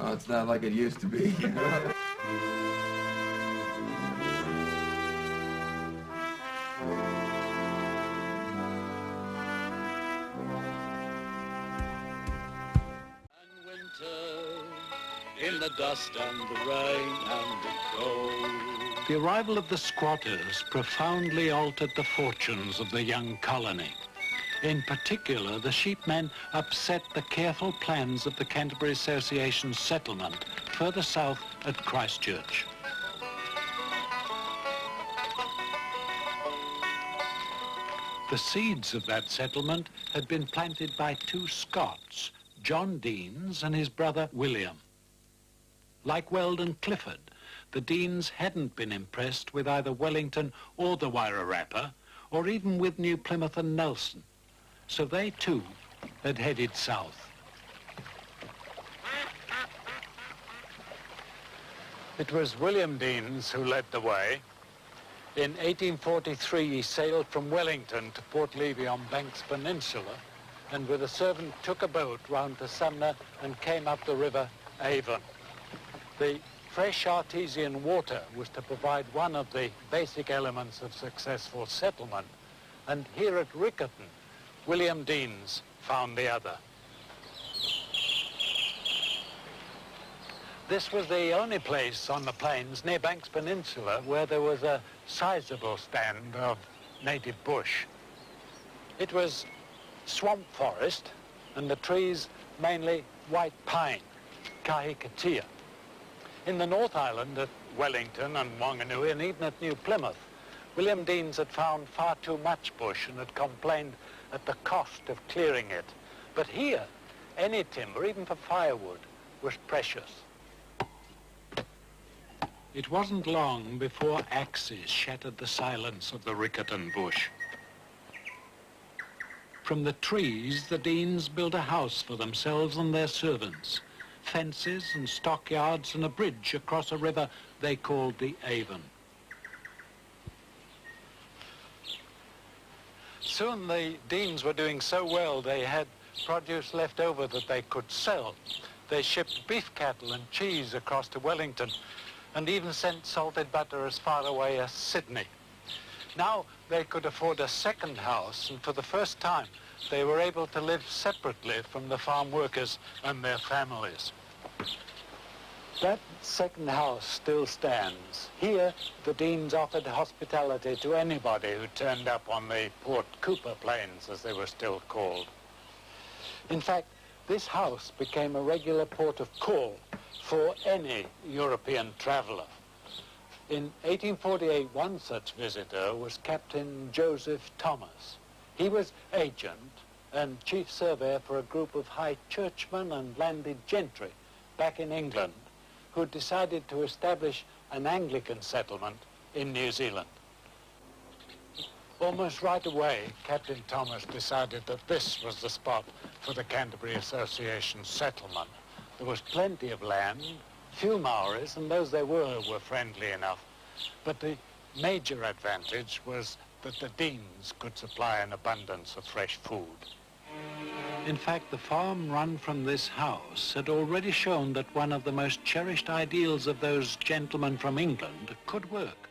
No, it's not like it used to be. In the dust and the rain and the cold. The arrival of the squatters profoundly altered the fortunes of the young colony. In particular, the sheepmen upset the careful plans of the Canterbury Association's settlement further south at Christchurch. The seeds of that settlement had been planted by two Scots, John Deans and his brother William. Like Weldon Clifford, the Deans hadn't been impressed with either Wellington or the Wairarapa, or even with New Plymouth and Nelson. So they too had headed south. It was William Deans who led the way. In 1843 he sailed from Wellington to Port Levy on Banks Peninsula, and with a servant took a boat round to Sumner and came up the river Avon. The fresh artesian water was to provide one of the basic elements of successful settlement, and here at Riccarton, William Deans found the other. This was the only place on the plains near Banks Peninsula where there was a sizable stand of native bush. It was swamp forest, and the trees mainly white pine, kahikatea. In the North Island at Wellington and Wanganui and even at New Plymouth, William Deans had found far too much bush and had complained at the cost of clearing it. But here, any timber, even for firewood, was precious. It wasn't long before axes shattered the silence of the Riccarton bush. From the trees, the Deans built a house for themselves and their servants, fences and stockyards and a bridge across a river they called the Avon. Soon the Deans were doing so well they had produce left over that they could sell. They shipped beef cattle and cheese across to Wellington and even sent salted butter as far away as Sydney. Now they could afford a second house, and for the first time they were able to live separately from the farm workers and their families. That second house still stands. Here, the Deans offered hospitality to anybody who turned up on the Port Cooper Plains, as they were still called. In fact, this house became a regular port of call for any European traveller. In 1848, one such visitor was Captain Joseph Thomas. He was agent and chief surveyor for a group of high churchmen and landed gentry back in England who decided to establish an Anglican settlement in New Zealand. Almost right away, Captain Thomas decided that this was the spot for the Canterbury Association settlement. There was plenty of land, few Maoris, and those there were friendly enough. But the major advantage was that the Deans could supply an abundance of fresh food. In fact, the farm run from this house had already shown that one of the most cherished ideals of those gentlemen from England could work.